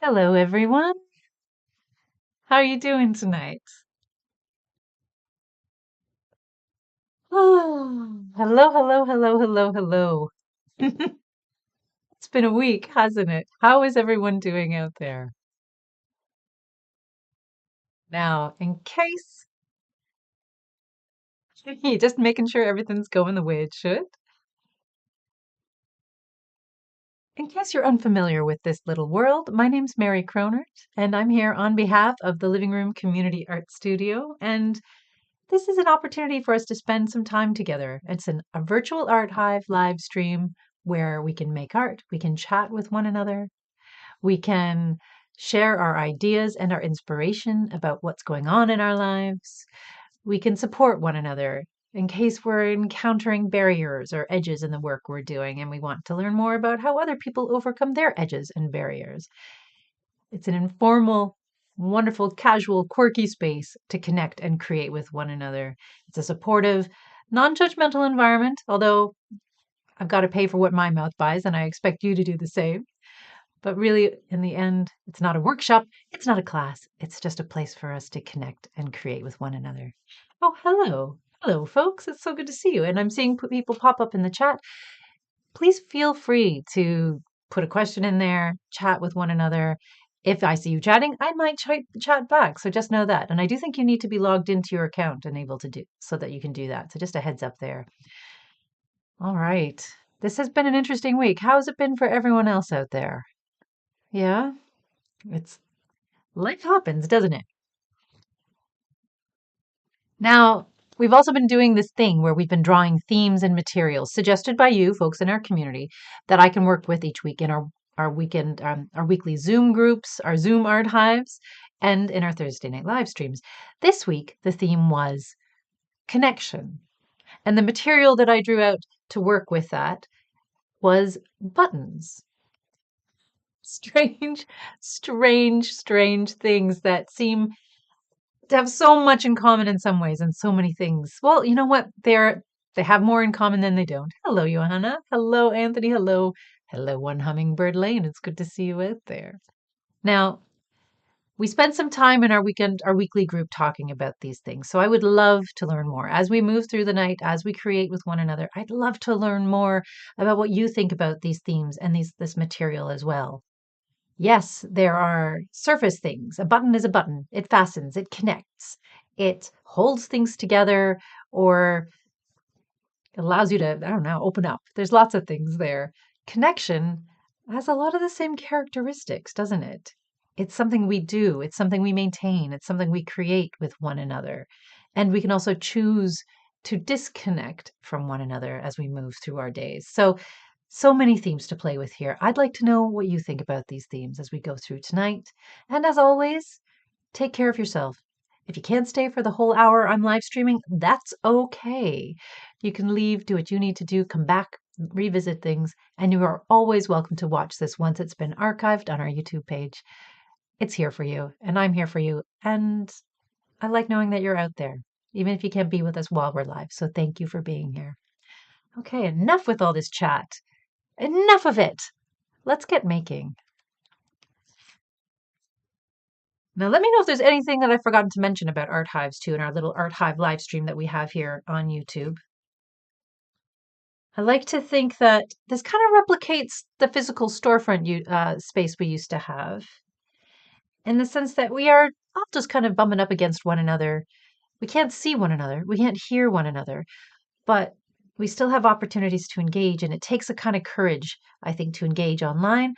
Hello, everyone. How are you doing tonight? Oh, hello, hello, hello, hello, hello. It's been a week, hasn't it? How is everyone doing out there? Now, in case you're just making sure everything's going the way it should. In case you're unfamiliar with this little world, my name's Mary Cronert, and I'm here on behalf of the Living Room Community Art Studio. And this is an opportunity for us to spend some time together. It's a virtual art hive live stream where we can make art, we can chat with one another, we can share our ideas and our inspiration about what's going on in our lives. We can support one another in case we're encountering barriers or edges in the work we're doing and we want to learn more about how other people overcome their edges and barriers. It's an informal, wonderful, casual, quirky space to connect and create with one another. It's a supportive, non judgmental environment, although I've got to pay for what my mouth buys, and I expect you to do the same. But really, in the end, it's not a workshop, it's not a class, it's just a place for us to connect and create with one another. Oh, hello. Hello, folks. It's so good to see you. And I'm seeing people pop up in the chat. Please feel free to put a question in there, chat with one another. If I see you chatting, I might chat back. So just know that. And I do think you need to be logged into your account and able to do so that you can do that. So just a heads up there. All right. This has been an interesting week. How's it been for everyone else out there? Yeah, it's life happens, doesn't it? Now, we've also been doing this thing where we've been drawing themes and materials suggested by you folks in our community that I can work with each week in our weekly Zoom groups, our Zoom art hives, and in our Thursday night live streams. This week, the theme was connection. And the material that I drew out to work with that was buttons. Strange, strange things that seem to have so much in common in some ways and so many things. Well, you know what? They have more in common than they don't. Hello, Johanna. Hello, Anthony. Hello, One Hummingbird Lane. It's good to see you out there. Now, we spent some time in our weekly group talking about these things. So I would love to learn more as we move through the night, as we create with one another. I'd love to learn more about what you think about these themes and this material as well. Yes, there are surface things. A button is a button. It fastens, it connects, it holds things together, or allows you to, I don't know, open up. There's lots of things there. Connection has a lot of the same characteristics, doesn't it? It's something we do, it's something we maintain, it's something we create with one another. And we can also choose to disconnect from one another as we move through our days. So many themes to play with here. I'd like to know what you think about these themes as we go through tonight. And as always, take care of yourself. If you can't stay for the whole hour I'm live streaming, that's okay. You can leave, do what you need to do, come back, revisit things, and you are always welcome to watch this once it's been archived on our YouTube page. It's here for you, and I'm here for you, and I like knowing that you're out there, even if you can't be with us while we're live. So thank you for being here. Okay, enough with all this chat. Enough of it. Let's get making. Now, let me know if there's anything that I've forgotten to mention about Art Hives too in our little Art Hive live stream that we have here on YouTube. I like to think that this kind of replicates the physical storefront space we used to have in the sense that we are all just kind of bumping up against one another. We can't see one another, we can't hear one another, but we still have opportunities to engage, and it takes a kind of courage, I think, to engage online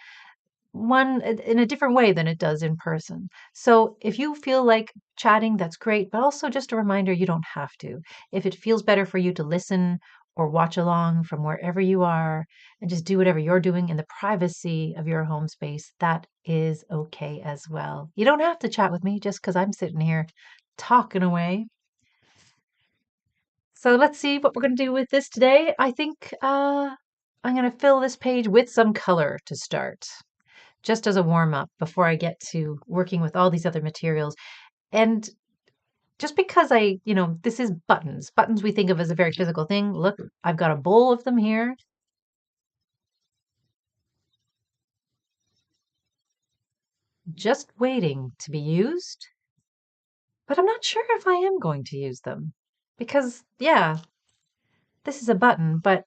one in a different way than it does in person. So if you feel like chatting, that's great, but also just a reminder you don't have to. If it feels better for you to listen or watch along from wherever you are and just do whatever you're doing in the privacy of your home space, that is okay as well. You don't have to chat with me just because I'm sitting here talking away. So let's see what we're going to do with this today. I think I'm going to fill this page with some color to start, just as a warm up before I get to working with all these other materials. And just because this is buttons. Buttons we think of as a very physical thing. Look, I've got a bowl of them here. just waiting to be used. But I'm not sure if I am going to use them. Because, yeah, this is a button, but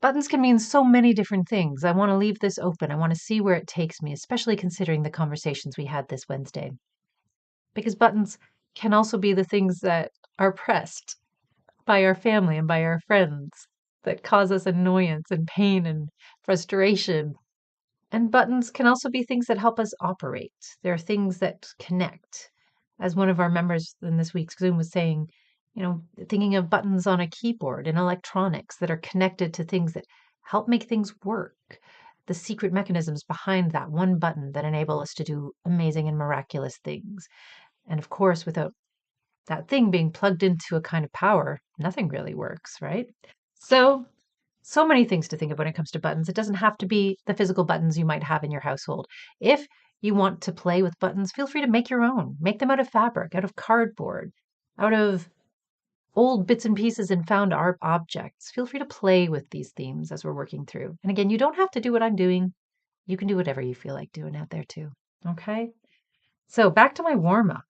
buttons can mean so many different things. I want to leave this open. I want to see where it takes me, especially considering the conversations we had this Wednesday. Because buttons can also be the things that are pressed by our family and by our friends that cause us annoyance and pain and frustration. And buttons can also be things that help us operate. They're things that connect. As one of our members in this week's Zoom was saying, thinking of buttons on a keyboard and electronics that are connected to things that help make things work. The secret mechanisms behind that one button that enable us to do amazing and miraculous things. And of course, without that thing being plugged into a kind of power, nothing really works, right? So many things to think of when it comes to buttons. It doesn't have to be the physical buttons you might have in your household. If you want to play with buttons, feel free to make your own. Make them out of fabric, out of cardboard, out of old bits and pieces and found art objects. Feel free to play with these themes as we're working through. And again, you don't have to do what I'm doing. You can do whatever you feel like doing out there too. Okay? So back to my warm up.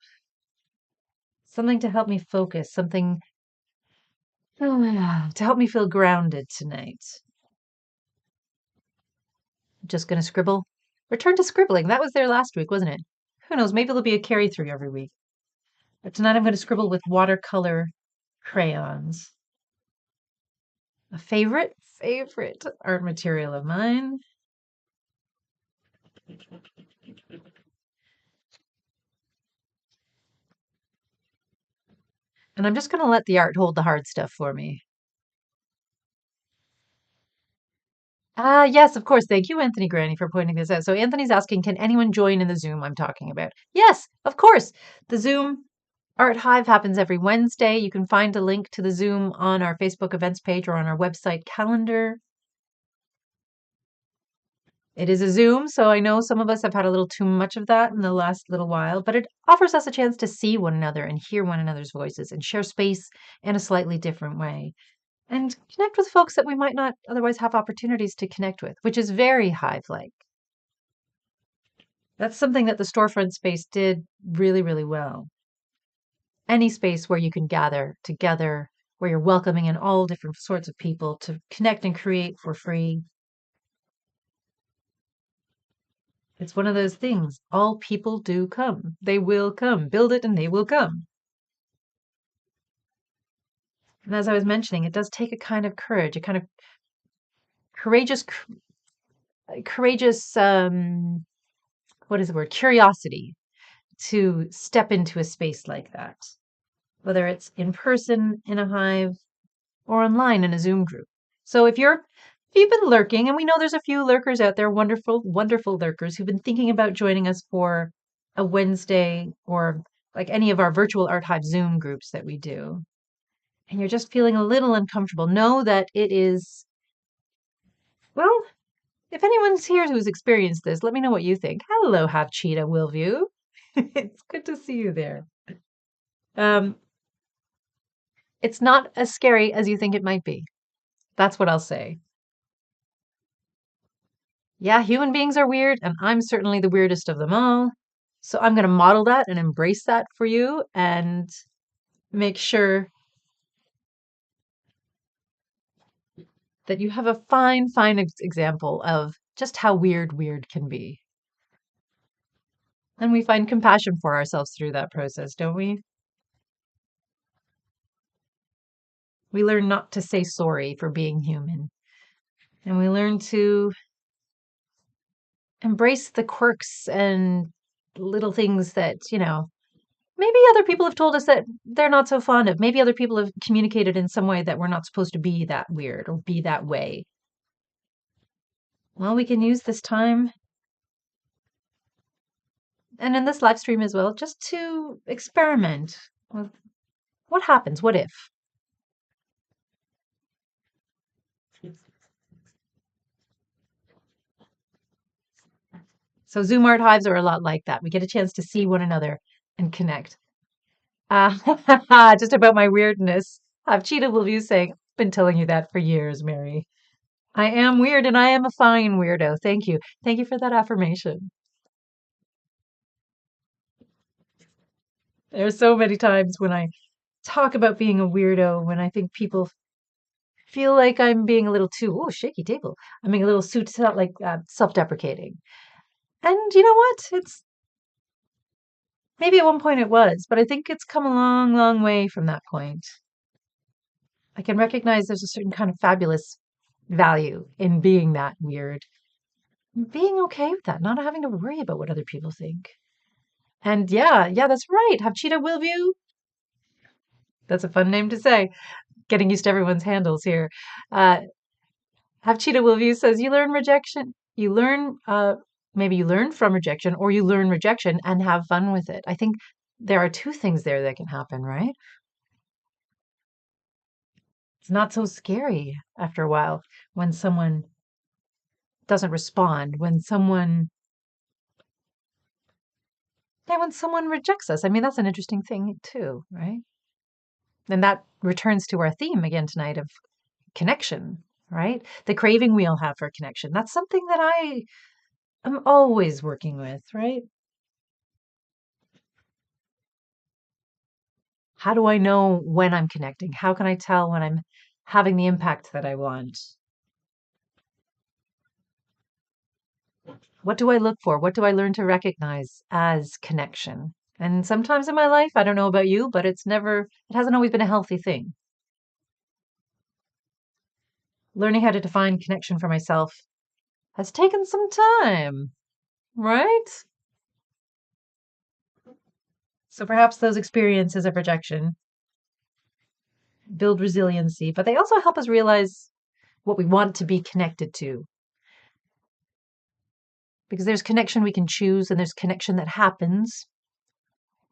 Something to help me focus, something to help me feel grounded tonight. Just going to scribble. Return to scribbling. That was there last week, wasn't it? Who knows? Maybe there'll be a carry through every week. But tonight I'm going to scribble with watercolor crayons. A favorite art material of mine. And I'm just going to let the art hold the hard stuff for me. Yes, of course. Thank you, Anthony Granny, for pointing this out. So Anthony's asking, can anyone join in the Zoom I'm talking about? Yes, of course. The Zoom Art Hive happens every Wednesday. You can find a link to the Zoom on our Facebook events page or on our website calendar. It is a Zoom, so I know some of us have had a little too much of that in the last little while, but it offers us a chance to see one another and hear one another's voices and share space in a slightly different way and connect with folks that we might not otherwise have opportunities to connect with, which is very Hive-like. That's something that the storefront space did really, really well. Any space where you can gather together, where you're welcoming in all different sorts of people to connect and create for free. It's one of those things. All people do come. They will come. Build it and they will come. And as I was mentioning, it does take a kind of courage, a kind of courageous, what is the word? Curiosity to step into a space like that, whether it's in person in a hive or online in a Zoom group. So if you've been lurking, and we know there's a few lurkers out there, wonderful, wonderful lurkers who've been thinking about joining us for a Wednesday or like any of our virtual Art Hive Zoom groups that we do, and you're just feeling a little uncomfortable, know that it is, well, if anyone's here who's experienced this, let me know what you think. Hello, Have Cheetah Willview. It's good to see you there. Um, it's not as scary as you think it might be. That's what I'll say. Yeah, human beings are weird, and I'm certainly the weirdest of them all. So I'm going to model that and embrace that for you and make sure that you have a fine, fine example of just how weird can be. And we find compassion for ourselves through that process, don't we? We learn not to say sorry for being human. And we learn to embrace the quirks and little things that, maybe other people have told us that they're not so fond of. Maybe other people have communicated in some way that we're not supposed to be that weird or be that way. Well, we can use this time and in this live stream as well, just to experiment with what happens, what if. So Zoom art hives are a lot like that. We get a chance to see one another and connect. Just about my weirdness. I've cheated with you saying, I've been telling you that for years, Mary. I am weird and I am a fine weirdo. Thank you. Thank you for that affirmation. There's so many times when I talk about being a weirdo, when I think people feel like I'm being a little too, oh, shaky table. I'm being a little too self-deprecating. And you know what? It's maybe at one point it was, but I think it's come a long, long way from that point. I can recognize there's a certain kind of fabulous value in being that weird, being okay with that, not having to worry about what other people think. And yeah, yeah, that's right. Have Cheetah will you? That's a fun name to say. Getting used to everyone's handles here. Uh, Have Cheetah will you says you learn rejection. You learn, maybe you learn from rejection or you learn rejection and have fun with it. I think there are two things there that can happen, right? It's not so scary after a while when someone doesn't respond, when someone rejects us. I mean, that's an interesting thing too, right? And that returns to our theme again tonight of connection, right? The craving we all have for connection. That's something that I am always working with, right? How do I know when I'm connecting? How can I tell when I'm having the impact that I want? What do I look for? What do I learn to recognize as connection? And sometimes in my life, I don't know about you, but it hasn't always been a healthy thing. Learning how to define connection for myself has taken some time, right? So perhaps those experiences of rejection build resiliency, but they also help us realize what we want to be connected to. Because there's connection we can choose and there's connection that happens,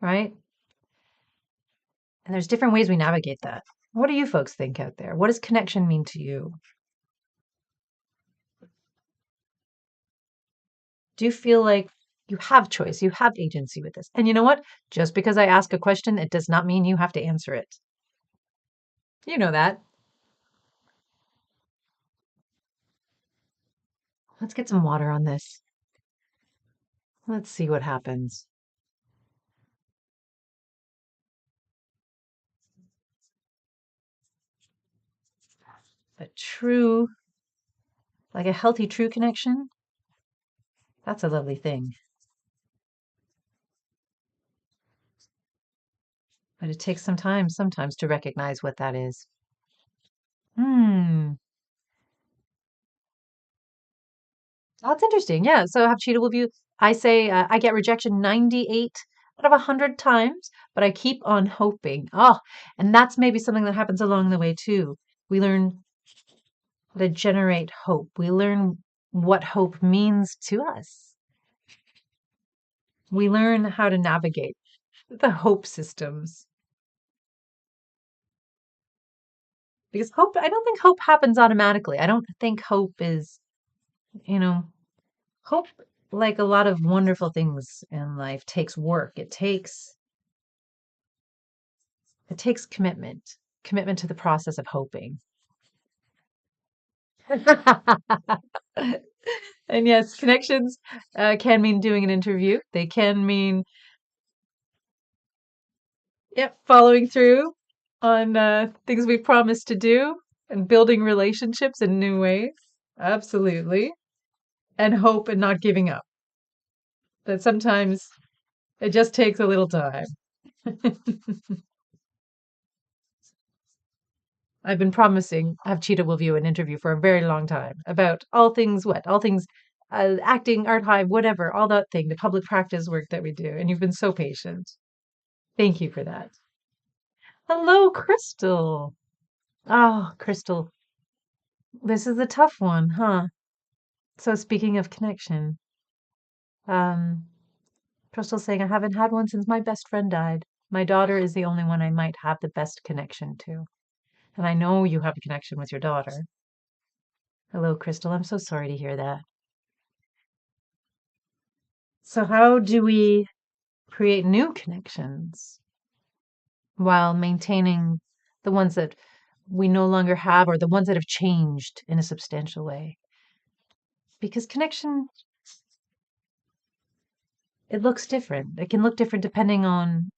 right? And there's different ways we navigate that. What do you folks think out there? What does connection mean to you? Do you feel like you have choice, you have agency with this? And you know what? Just because I ask a question, it does not mean you have to answer it. You know that. Let's get some water on this. Let's see what happens. A true, like a healthy, true connection, that's a lovely thing. But it takes some time sometimes to recognize what that is. Hmm. That's interesting. Yeah. So have cheetah will you? I say I get rejection 98 out of 100 times, but I keep on hoping. Oh, and that's maybe something that happens along the way too. We learn how to generate hope. We learn what hope means to us. We learn how to navigate the hope systems. Because hope, I don't think hope happens automatically. I don't think hope is, you know, hope, like a lot of wonderful things in life, takes work. It takes commitment to the process of hoping. And yes, connections can mean doing an interview. They can mean, yep, following through on things we promised to do and building relationships in new ways. Absolutely. And hope and not giving up. But sometimes it just takes a little time. I've been promising Have Cheetah will view an interview for a very long time about all things what? All things acting, art hive, whatever, all that thing, the public practice work that we do. And you've been so patient. Thank you for that. Hello, Crystal. Oh, Crystal. This is a tough one, huh? So speaking of connection, um, Crystal's saying I haven't had one since my best friend died. My daughter is the only one I might have the best connection to. And I know you have a connection with your daughter. Hello, Crystal. I'm so sorry to hear that. So, how do we create new connections while maintaining the ones that we no longer have or the ones that have changed in a substantial way? Because connection, it looks different. It can look different depending on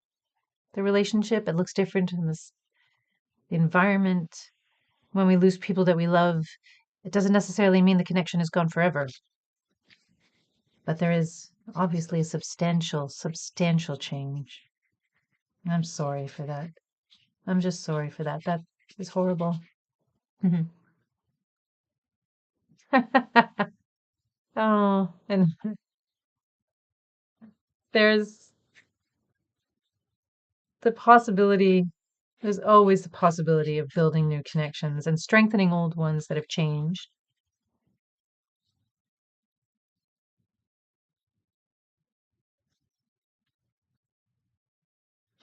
the relationship. It looks different in the environment. When we lose people that we love, it doesn't necessarily mean the connection is gone forever. But there is obviously a substantial change. I'm sorry for that. I'm just sorry for that. That is horrible. Oh, and there's the possibility, there's always the possibility of building new connections and strengthening old ones that have changed.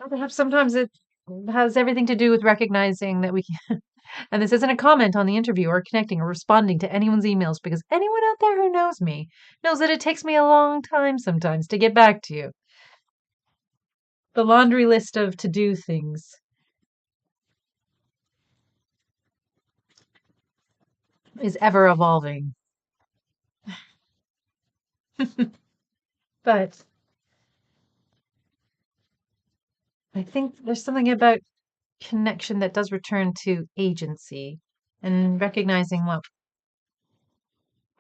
Or perhaps sometimes it has everything to do with recognizing that we can, and this isn't a comment on the interview or connecting or responding to anyone's emails, because anyone out there who knows me knows that it takes me a long time sometimes to get back to you. The laundry list of to-do things is ever evolving. But I think there's something about connection that does return to agency and recognizing what,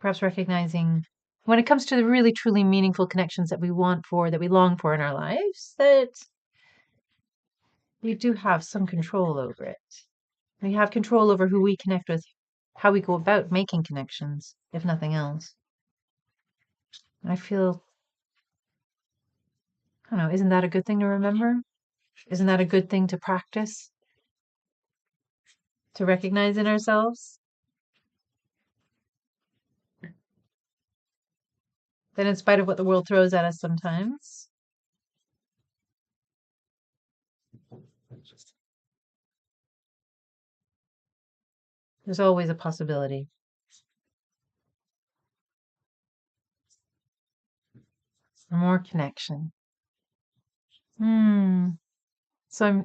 perhaps recognizing when it comes to the really truly meaningful connections that we want for, that we long for in our lives, that we do have some control over it. We have control over who we connect with, how we go about making connections, if nothing else. I feel, I don't know, isn't that a good thing to remember? Isn't that a good thing to practice? To recognize in ourselves? That in spite of what the world throws at us sometimes, there's always a possibility for more connection. Hmm. So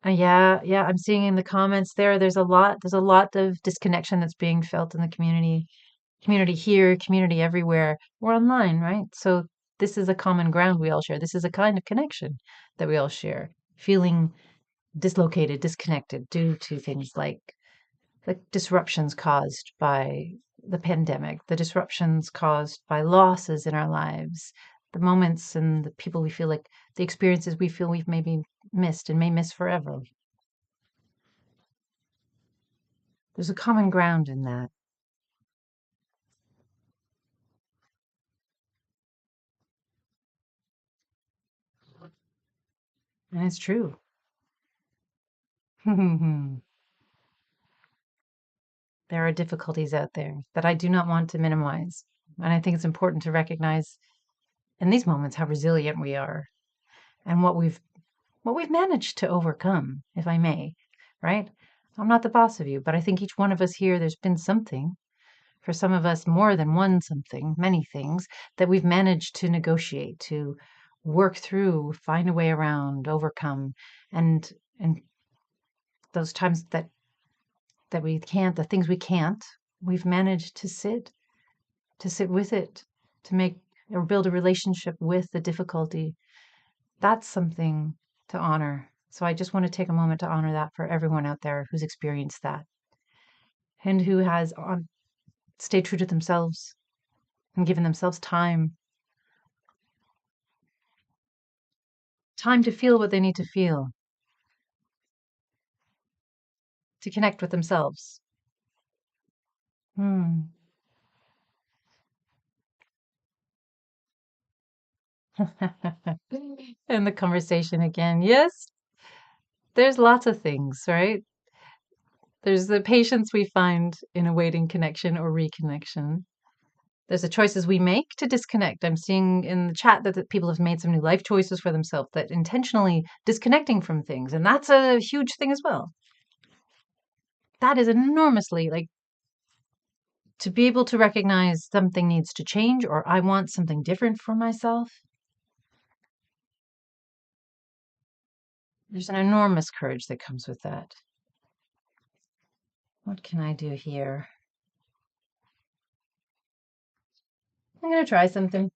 yeah, I'm seeing in the comments there's a lot of disconnection that's being felt in the community here, community everywhere. We're online, right? So this is a common ground we all share. This is a kind of connection that we all share. Feeling dislocated, disconnected due to things like the disruptions caused by the pandemic, the disruptions caused by losses in our lives, the moments and the people we feel like, the experiences we feel we've maybe missed and may miss forever. There's a common ground in that. And it's true. There are difficulties out there that I do not want to minimize. And I think it's important to recognize in these moments how resilient we are and what we've managed to overcome, if I may, right? I'm not the boss of you, but I think each one of us here, there's been something, for some of us, more than one something, many things that we've managed to negotiate, to work through, find a way around, overcome. And those times that we can't, the things we can't, we've managed to sit with it, to make or build a relationship with the difficulty. That's something to honor. So I just want to take a moment to honor that for everyone out there who's experienced that and who has stayed true to themselves and given themselves time to feel what they need to feel, to connect with themselves. Hmm. And the conversation again. Yes, there's lots of things, right? There's the patience we find in awaiting connection or reconnection. There's the choices we make to disconnect. I'm seeing in the chat that people have made some new life choices for themselves, that intentionally disconnecting from things. And that's a huge thing as well. That is enormously like to be able to recognize something needs to change or I want something different for myself. There's an enormous courage that comes with that. What can I do here? I'm going to try something.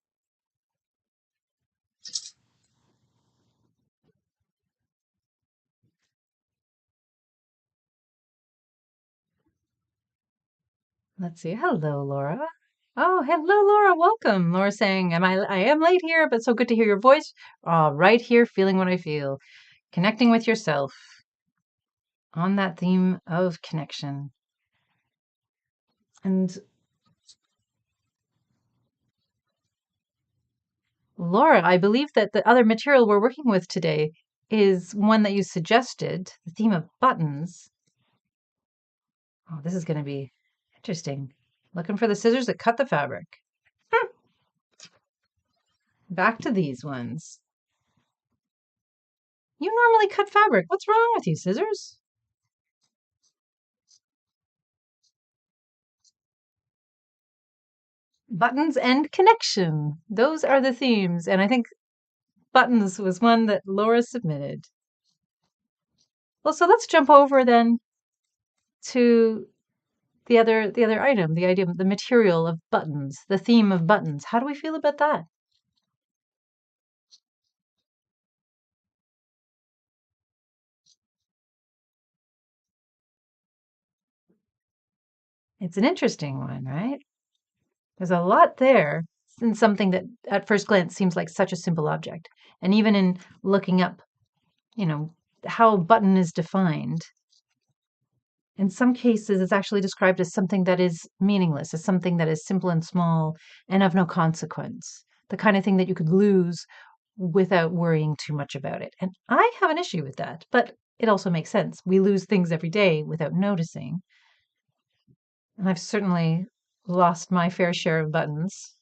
Let's see. Hello, Laura. Oh, hello, Laura. Welcome. Laura saying, I am late here, but so good to hear your voice. Right here, feeling what I feel. Connecting with yourself on that theme of connection. And Laura, I believe that the other material we're working with today is one that you suggested, the theme of buttons. Oh, this is going to be interesting. Looking for the scissors that cut the fabric. Back to these ones. You normally cut fabric. What's wrong with you, scissors? Buttons and connection. Those are the themes. And I think buttons was one that Laura submitted. Well, so let's jump over then to the other item, the idea, the material of buttons, the theme of buttons. How do we feel about that? It's an interesting one, right? There's a lot there in something that at first glance seems like such a simple object. And even in looking up, you know, how button is defined, in some cases it's actually described as something that is meaningless, as something that is simple and small and of no consequence. The kind of thing that you could lose without worrying too much about it. And I have an issue with that, but it also makes sense. We lose things every day without noticing. And I've certainly lost my fair share of buttons.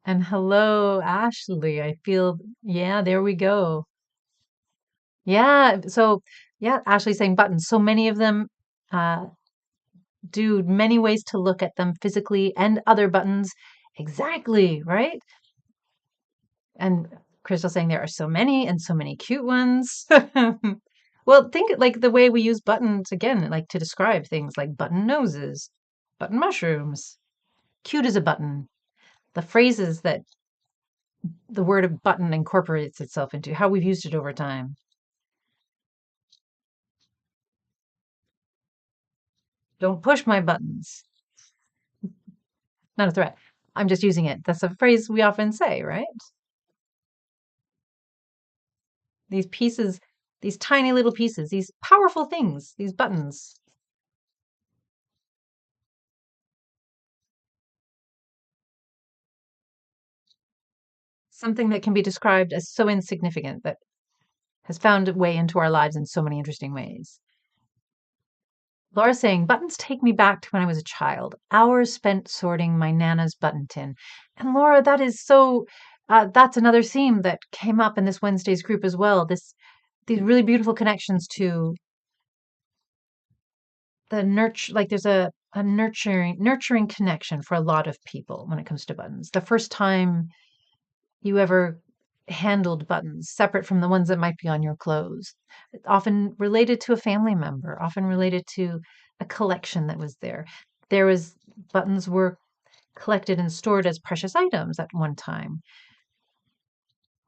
And hello, Ashley. I feel, yeah, there we go. Yeah. So, yeah, Ashley saying buttons. So many of them uh, do many ways to look at them physically and other buttons. Exactly, right? And Crystal saying there are so many and so many cute ones. Well, think like the way we use buttons again, like to describe things like button noses, button mushrooms. Cute as a button. The phrases that the word of button incorporates itself into, how we've used it over time. Don't push my buttons. Not a threat. I'm just using it. That's a phrase we often say, right? These pieces, these tiny little pieces, these powerful things, these buttons. Something that can be described as so insignificant that has found a way into our lives in so many interesting ways. Laura saying, buttons take me back to when I was a child, hours spent sorting my Nana's button tin. And Laura, that is so, that's another theme that came up in this Wednesday's group as well. These really beautiful connections to the nurture, like there's a nurturing connection for a lot of people when it comes to buttons. The first time you ever handled buttons separate from the ones that might be on your clothes, often related to a family member, often related to a collection that was there. There was buttons were collected and stored as precious items at one time,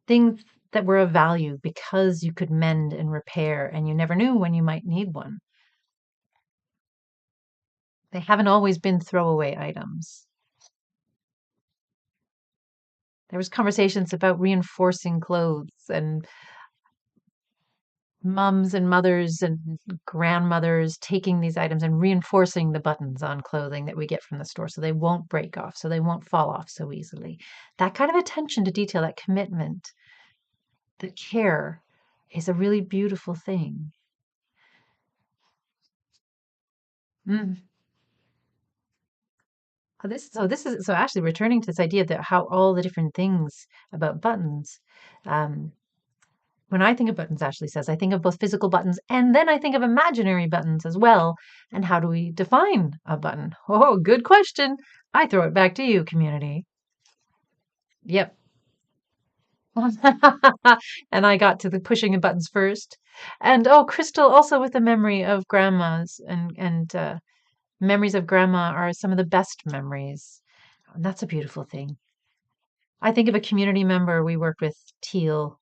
things that were of value because you could mend and repair and you never knew when you might need one. They haven't always been throwaway items. There was conversations about reinforcing clothes and mums and mothers and grandmothers taking these items and reinforcing the buttons on clothing that we get from the store so they won't break off, so they won't fall off so easily. That kind of attention to detail, that commitment, the care is a really beautiful thing. Mm. So actually returning to this idea that how all the different things about buttons. Um, when I think of buttons, Ashley says, I think of both physical buttons and then I think of imaginary buttons as well. And how do we define a button? Oh, good question. I throw it back to you, community. Yep. And I got to the pushing of buttons first. And oh, Crystal also with the memory of grandmas and memories of grandma are some of the best memories. And that's a beautiful thing. I think of a community member we worked with, Teal.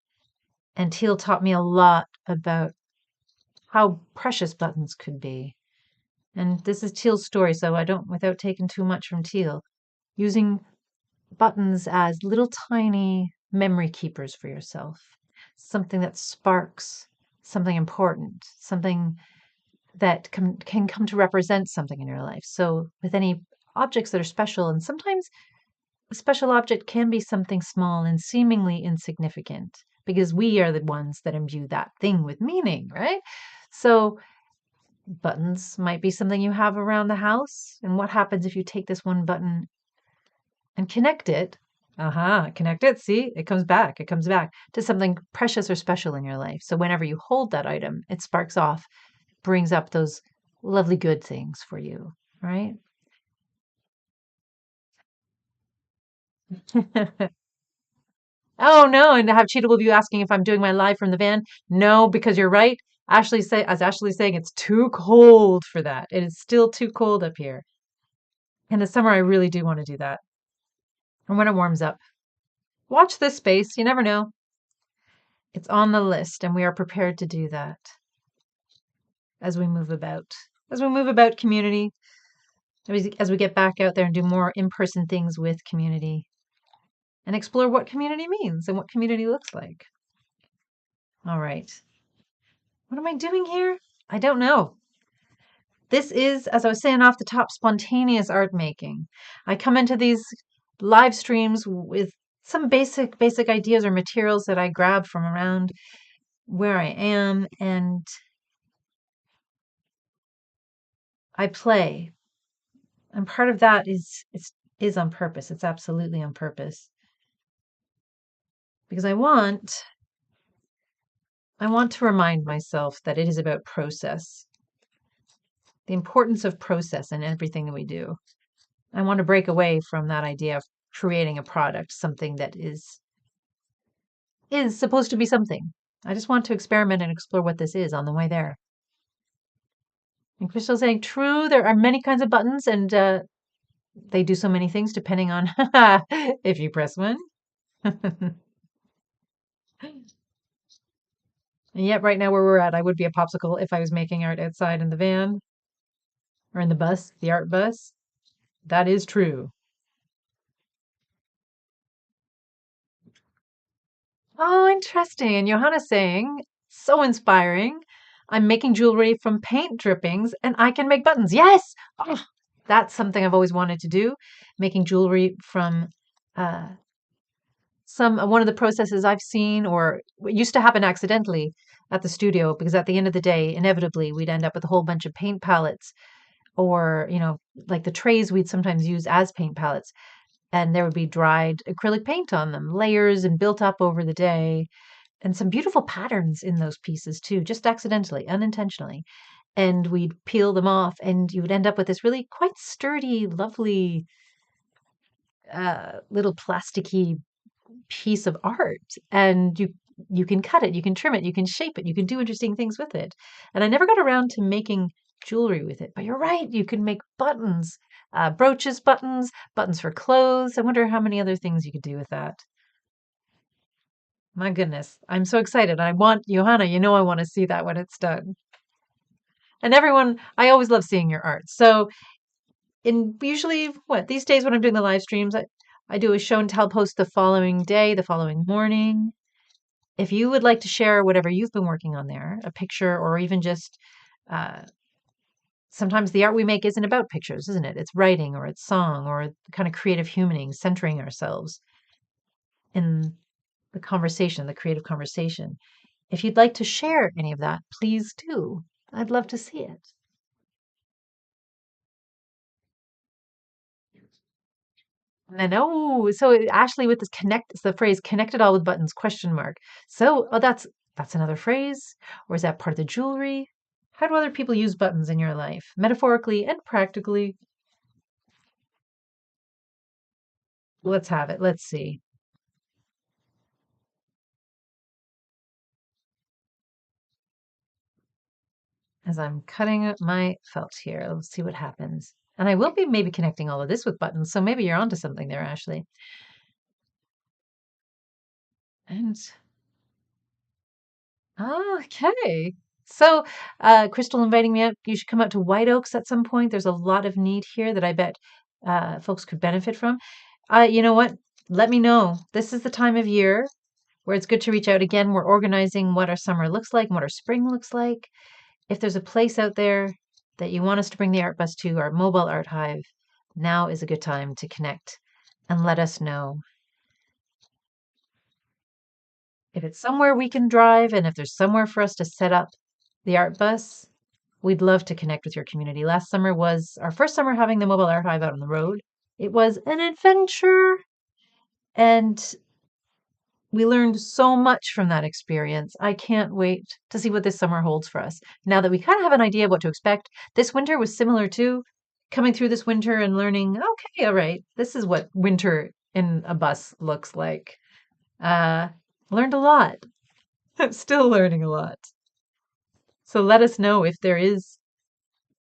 And Teal taught me a lot about how precious buttons could be. And this is Teal's story, so I don't, without taking too much from Teal, using buttons as little tiny memory keepers for yourself, something that sparks something important, something that can come to represent something in your life. So, with any objects that are special, and sometimes a special object can be something small and seemingly insignificant because we are the ones that imbue that thing with meaning, right? So, buttons might be something you have around the house. And what happens if you take this one button and connect it? Connect it. See, it comes back. It comes back to something precious or special in your life. So whenever you hold that item, it sparks off, brings up those lovely good things for you, right? Oh no, and to have cheatable view asking if I'm doing my live from the van. No, because you're right. As Ashley's saying, it's too cold for that. It is still too cold up here. In the summer, I really do want to do that. And when it warms up. Watch this space. You never know. It's on the list, and we are prepared to do that as we move about. As we move about community, as we get back out there and do more in-person things with community and explore what community means and what community looks like. All right. What am I doing here? I don't know. This is, as I was saying off the top, spontaneous art making. I come into these live streams with some basic ideas or materials that I grab from around where I am, and I play. And part of that is on purpose. It's absolutely on purpose. Because I want to remind myself that it is about process. The importance of process in everything that we do. I want to break away from that idea of creating a product, something that is supposed to be something. I just want to experiment and explore what this is on the way there. And Crystal's saying, true, there are many kinds of buttons, and they do so many things depending on if you press one. And yet, right now where we're at, I would be a popsicle if I was making art outside in the van or in the bus, the art bus. That is true. Oh, interesting. And Johanna's saying, so inspiring. I'm making jewelry from paint drippings and I can make buttons. Yes! Oh, that's something I've always wanted to do. Making jewelry from uh, one of the processes I've seen, or what used to happen accidentally at the studio, because at the end of the day, inevitably, we'd end up with a whole bunch of paint palettes, or, like the trays we'd sometimes use as paint palettes. And there would be dried acrylic paint on them, layers and built up over the day, and some beautiful patterns in those pieces too, just accidentally, unintentionally. And we'd peel them off, and you would end up with this really quite sturdy, lovely, little plasticky piece of art. And you can cut it, you can trim it, you can shape it, you can do interesting things with it. And I never got around to making jewelry with it, but you're right, you can make buttons, brooches, buttons for clothes. I wonder how many other things you could do with that. My goodness, I'm so excited. I want Johanna, I want to see that when it's done. And everyone, I always love seeing your art. So, in usually what these days when I'm doing the live streams, I do a show and tell post the following day, the following morning. If you would like to share whatever you've been working on there, a picture, or even just uh, sometimes the art we make isn't about pictures, isn't it? It's writing or it's song or kind of creative humaning, centering ourselves in the conversation, the creative conversation. If you'd like to share any of that, please do. I'd love to see it. And then, so Ashley with this connect, it's the phrase connected all with buttons, question mark. So, that's another phrase, or is that part of the jewelry? How do other people use buttons in your life, metaphorically and practically? Let's have it. Let's see. As I'm cutting up my felt here, let's see what happens. And I will be maybe connecting all of this with buttons, so maybe you're onto something there, Ashley. And Okay. So, Crystal inviting me out. You should come out to White Oaks at some point. There's a lot of need here that I bet folks could benefit from. You know what? Let me know. This is the time of year where it's good to reach out again. We're organizing what our summer looks like and what our spring looks like. If there's a place out there that you want us to bring the art bus to, our mobile art hive, now is a good time to connect and let us know. If it's somewhere we can drive and if there's somewhere for us to set up the art bus, we'd love to connect with your community. Last summer was our first summer having the mobile art hive out on the road. It was an adventure and we learned so much from that experience. I can't wait to see what this summer holds for us. Now that we kind of have an idea of what to expect, this winter was similar too. Coming through this winter and learning, okay, all right, this is what winter in a bus looks like. Uh, Learned a lot. I'm still learning a lot. So let us know if there is,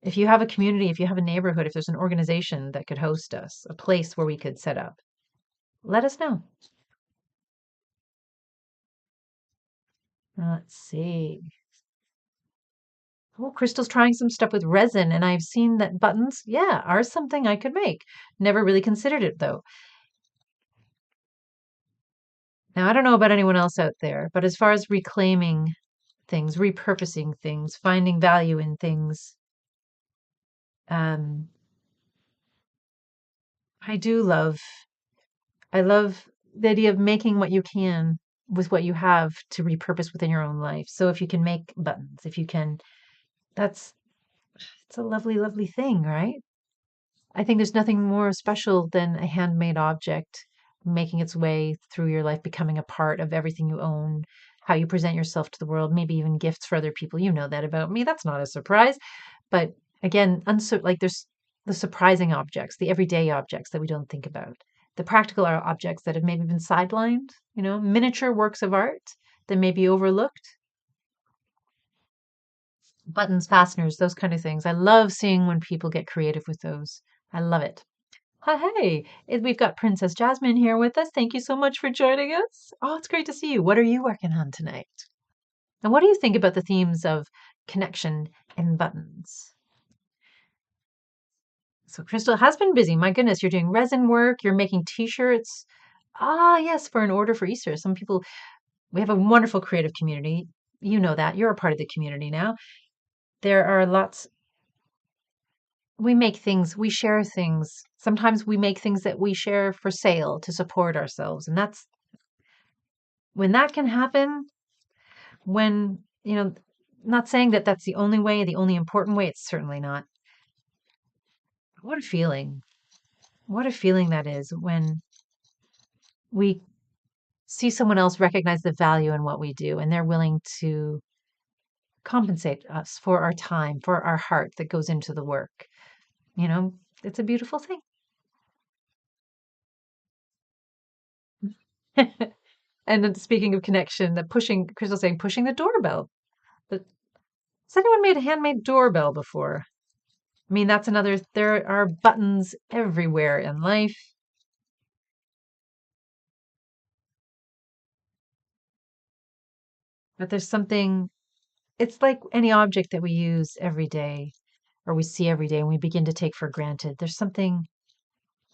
if you have a community, if you have a neighborhood, if there's an organization that could host us, a place where we could set up. Let us know. Let's see. Oh, Crystal's trying some stuff with resin, and I've seen that buttons, yeah, are something I could make. Never really considered it though. Now, I don't know about anyone else out there, but as far as reclaiming things, repurposing things, finding value in things, um, I do love, I love the idea of making what you can with what you have to repurpose within your own life. So if you can make buttons, if you can, that's, it's a lovely, lovely thing, right? I think there's nothing more special than a handmade object making its way through your life, becoming a part of everything you own, how you present yourself to the world, maybe even gifts for other people. You know that about me. That's not a surprise. But again, like there's the surprising objects, the everyday objects that we don't think about, the practical objects that have maybe been sidelined, miniature works of art that may be overlooked, buttons, fasteners, those kind of things. I love seeing when people get creative with those. I love it. Hi, hey, we've got Princess Jasmine here with us. Thank you so much for joining us. Oh, it's great to see you. What are you working on tonight? And what do you think about the themes of connection and buttons? So, Crystal has been busy. My goodness, you're doing resin work, you're making t-shirts. Ah, yes, for an order for Easter. Some people, we have a wonderful creative community. You know that. You're a part of the community now. There are lots, we make things, we share things. Sometimes we make things that we share for sale to support ourselves. And that's when that can happen, when, not saying that that's the only way, the only important way. It's certainly not. What a feeling. What a feeling that is when we see someone else recognize the value in what we do and they're willing to compensate us for our time, for our heart that goes into the work. You know, it's a beautiful thing. And then speaking of connection, the pushing, Crystal saying, pushing the doorbell. But has anyone made a handmade doorbell before? I mean, that's another, there are buttons everywhere in life. But there's something, it's like any object that we use every day or we see every day and we begin to take for granted. There's something,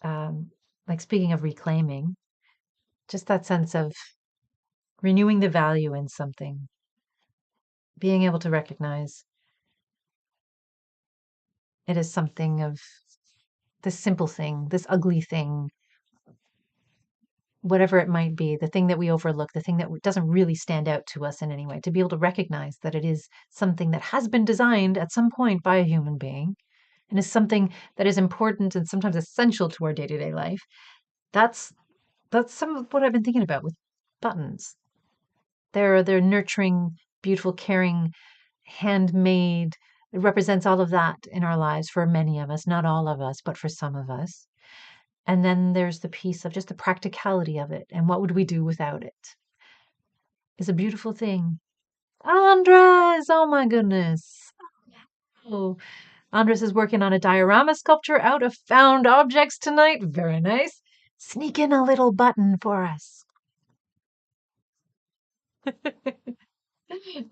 um, like speaking of reclaiming, just that sense of renewing the value in something, being able to recognize it as something of this simple thing, this ugly thing, whatever it might be, the thing that we overlook, the thing that doesn't really stand out to us in any way, to be able to recognize that it is something that has been designed at some point by a human being and is something that is important and sometimes essential to our day-to-day life. That's that's some of what I've been thinking about with buttons. They're nurturing, beautiful, caring, handmade. It represents all of that in our lives for many of us, not all of us, but for some of us. And then there's the piece of just the practicality of it and what would we do without it is a beautiful thing. Andres, oh my goodness. Oh, Andres is working on a diorama sculpture out of found objects tonight. Very nice. Sneak in a little button for us.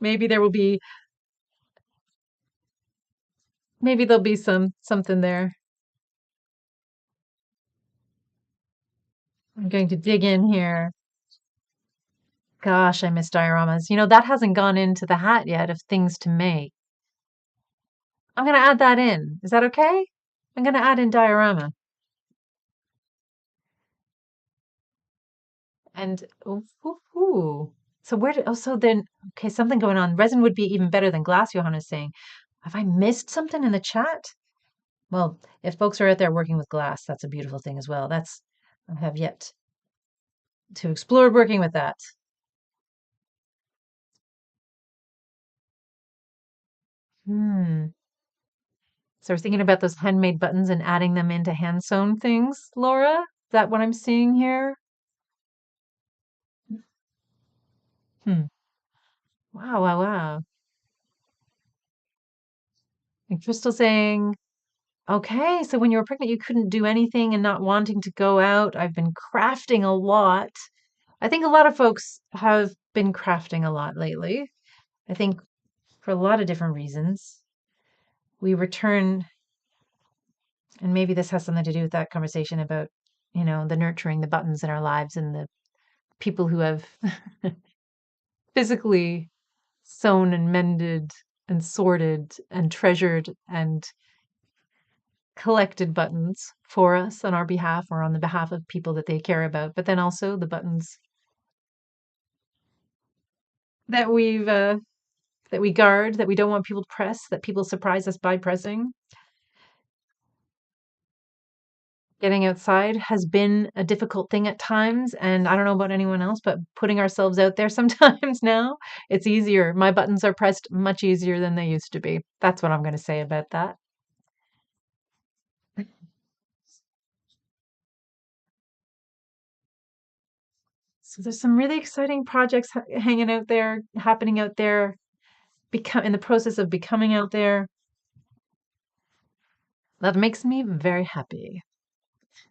Maybe there will be, maybe there'll be something there. I'm going to dig in here. Gosh, I miss dioramas. That hasn't gone into the hat yet of things to make. I'm going to add that in. Is that okay? I'm going to add in diorama. And ooh. So so then, okay, something going on. Resin would be even better than glass, Johanna's saying. Have I missed something in the chat? Well, if folks are out there working with glass, that's a beautiful thing as well. I have yet to explore working with that. Hmm. So we're thinking about those handmade buttons and adding them into hand sewn things, Laura? Is that what I'm seeing here? Hmm. Wow, wow, wow. And Crystal saying, okay, so when you were pregnant, you couldn't do anything and not wanting to go out. I've been crafting a lot. I think a lot of folks have been crafting a lot lately. I think for a lot of different reasons. We return, and maybe this has something to do with that conversation about, the nurturing the buttons in our lives and the people who have physically sewn and mended and sorted and treasured and collected buttons for us on our behalf or on the behalf of people that they care about, but then also the buttons that we guard, that we don't want people to press, that people surprise us by pressing. Getting outside has been a difficult thing at times, and I don't know about anyone else, but putting ourselves out there sometimes now, it's easier. My buttons are pressed much easier than they used to be. That's what I'm going to say about that. So there's some really exciting projects hanging out there, happening out there, become in the process of becoming out there. That makes me very happy.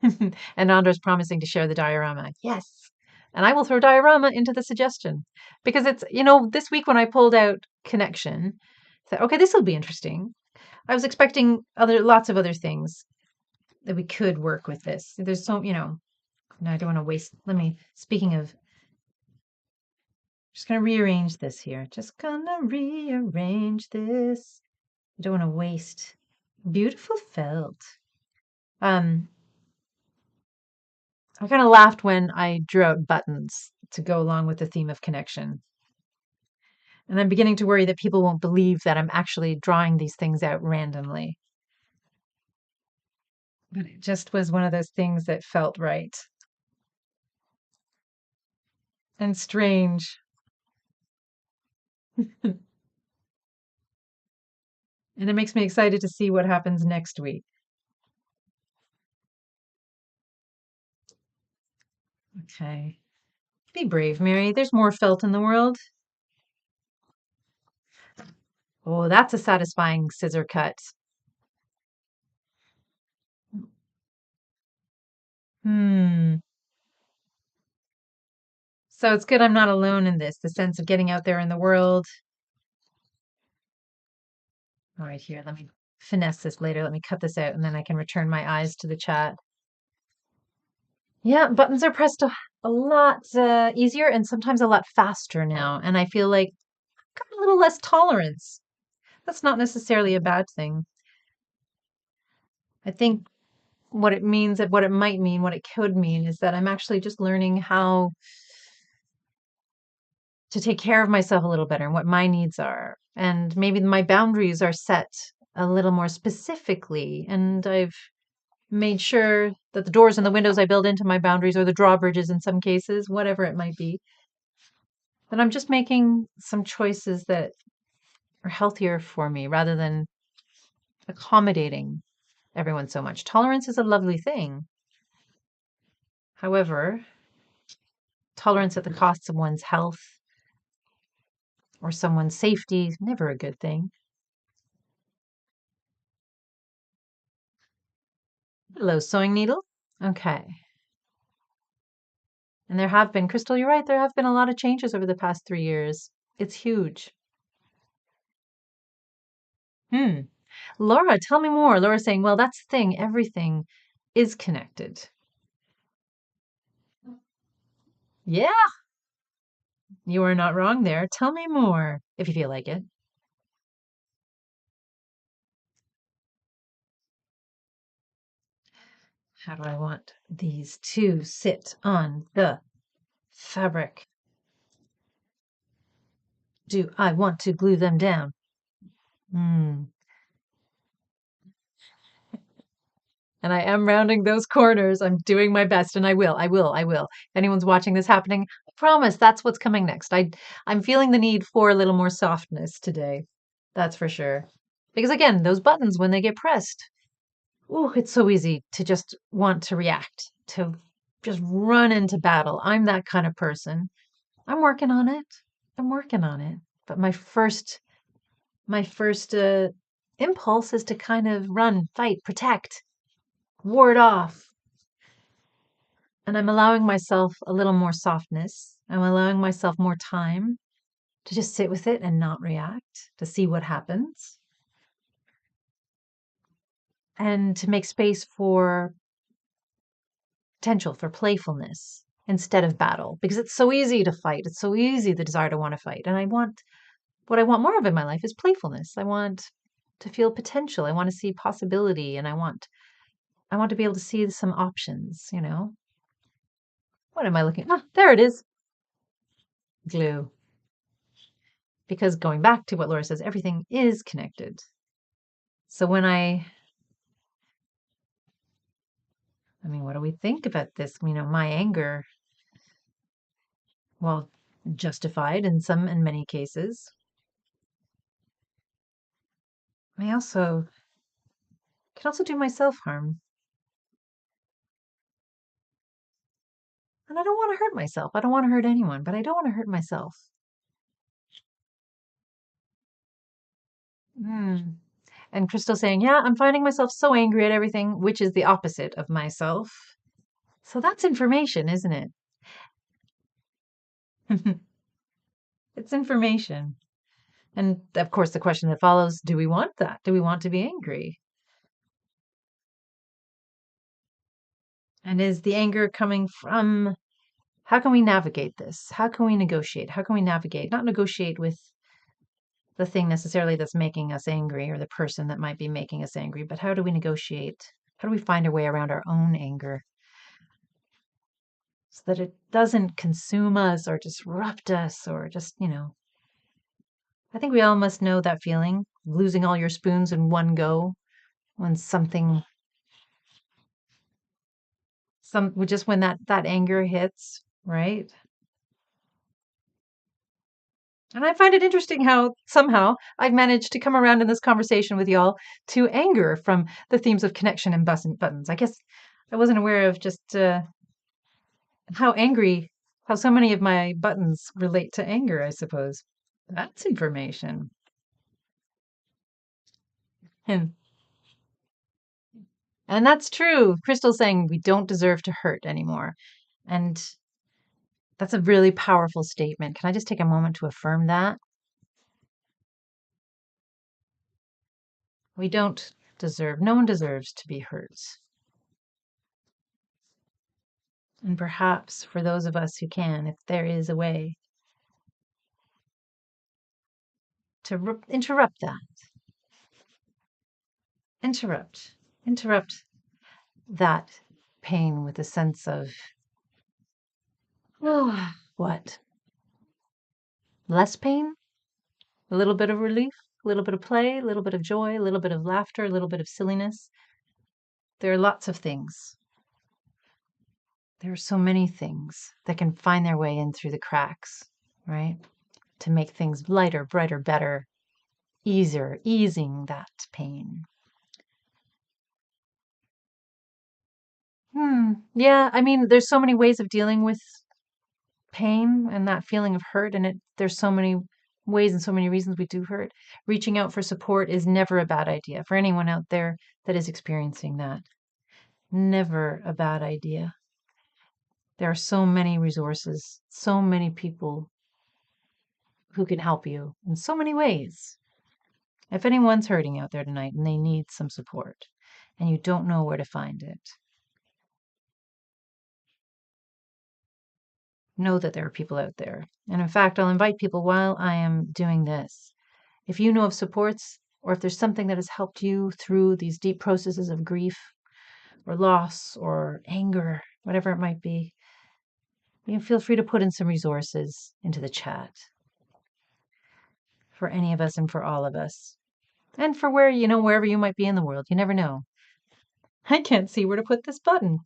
And Andra's promising to share the diorama. Yes. And I will throw diorama into the suggestion because it's, this week when I pulled out connection, I thought, okay, this will be interesting. I was expecting lots of other things that we could work with this. There's so, no, I don't want to waste. Speaking of, just going to rearrange this here. Just going to rearrange this. I don't want to waste beautiful felt. Um, I kind of laughed when I drew out buttons to go along with the theme of connection. And I'm beginning to worry that people won't believe that I'm actually drawing these things out randomly. But it just was one of those things that felt right and strange. And it makes me excited to see what happens next week. Okay. Be brave, Mary. There's more felt in the world. Oh, that's a satisfying scissor cut. Hmm. So it's good I'm not alone in this, the sense of getting out there in the world. All right, here, let me finesse this later. Let me cut this out and then I can return my eyes to the chat. Yeah, buttons are pressed a lot easier and sometimes a lot faster now. And I feel like I've got a little less tolerance. That's not necessarily a bad thing. I think what it means, what it might mean, what it could mean is that I'm actually just learning how to take care of myself a little better and what my needs are. And maybe my boundaries are set a little more specifically. And I've made sure that the doors and the windows I build into my boundaries or the drawbridges in some cases, whatever it might be, that I'm just making some choices that are healthier for me rather than accommodating everyone so much. Tolerance is a lovely thing. However, tolerance at the cost of one's health or someone's safety is never a good thing. Hello, sewing needle. Okay. And there have been, Crystal, you're right, there have been a lot of changes over the past 3 years. It's huge. Hmm. Laura, tell me more. Laura's saying, well, that's the thing. Everything is connected. Yeah, you are not wrong there. Tell me more if you feel like it. How do I want these to sit on the fabric? Do I want to glue them down? Hmm. And I am rounding those corners. I'm doing my best, and I will. If anyone's watching this happening, I promise that's what's coming next. I'm feeling the need for a little more softness today. That's for sure. Because again, those buttons, when they get pressed, oh, it's so easy to just want to react, to just run into battle. I'm that kind of person. I'm working on it. I'm working on it. But my first impulse is to kind of run, fight, protect, ward off. And I'm allowing myself a little more softness. I'm allowing myself more time to just sit with it and not react, to see what happens, and to make space for potential, for playfulness instead of battle. Because it's so easy to fight. It's so easy, the desire to want to fight. And what I want more of in my life is playfulness. I want to feel potential. I want to see possibility. And I want to be able to see some options. What am I looking? Ah, there it is. Glue. Because going back to what Laura says, everything is connected. So what do we think about this? My anger, well, justified in some and many cases. I also can also do myself harm. And I don't want to hurt myself. I don't want to hurt anyone, but I don't want to hurt myself. Hmm. And Crystal saying, yeah, I'm finding myself so angry at everything, which is the opposite of myself. So that's information, isn't it? It's information. And of course, the question that follows, do we want that? Do we want to be angry? And is the anger coming from, how can we navigate this? How can we negotiate? How can we navigate? Not negotiate with the thing necessarily that's making us angry or the person that might be making us angry, but how do we negotiate? How do we find our way around our own anger so that it doesn't consume us or disrupt us or just. I think we all must know that feeling, losing all your spoons in one go when just when that anger hits, right? And I find it interesting how somehow I've managed to come around in this conversation with y'all to anger from the themes of connection and buttons. I guess I wasn't aware of just how so many of my buttons relate to anger, I suppose. That's information. And, and that's true. Crystal's saying we don't deserve to hurt anymore. And that's a really powerful statement. Can I just take a moment to affirm that? We don't deserve, no one deserves to be hurt. And perhaps for those of us who can, if there is a way to interrupt that, interrupt, interrupt that pain with a sense of, oh, what? Less pain? A little bit of relief? A little bit of play? A little bit of joy? A little bit of laughter? A little bit of silliness? There are lots of things. There are so many things that can find their way in through the cracks, right? To make things lighter, brighter, better, easier, easing that pain. Yeah, there's so many ways of dealing with pain and that feeling of hurt, and there's so many ways and so many reasons we do hurt. Reaching out for support is never a bad idea for anyone out there that is experiencing that. Never a bad idea. There are so many resources, so many people who can help you in so many ways. If anyone's hurting out there tonight and they need some support and you don't know where to find it, know that there are people out there. And in fact, I'll invite people while I am doing this. If you know of supports or if there's something that has helped you through these deep processes of grief or loss or anger, whatever it might be, you can feel free to put in some resources into the chat for any of us and for all of us. And for wherever you might be in the world, you never know. I can't see where to put this button.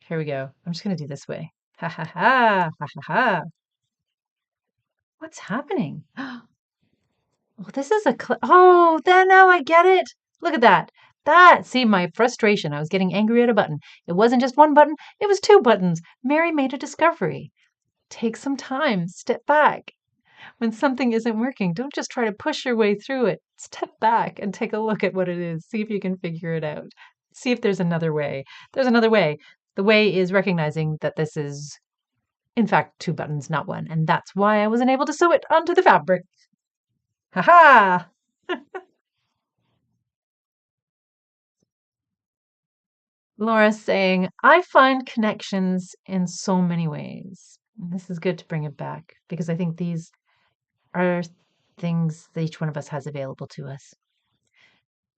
Here we go. I'm just going to do this way. Ha ha ha, ha ha ha. What's happening? Oh, this is then now I get it. Look at that. See, my frustration. I was getting angry at a button. It wasn't just one button, it was two buttons. Mary made a discovery. Take some time, step back. When something isn't working, don't just try to push your way through it. Step back and take a look at what it is. See if you can figure it out. See if there's another way. There's another way. The way is recognizing that this is, in fact, two buttons, not one. And that's why I wasn't able to sew it onto the fabric. Ha ha! Laura's saying, I find connections in so many ways. And this is good to bring it back because I think these are things that each one of us has available to us.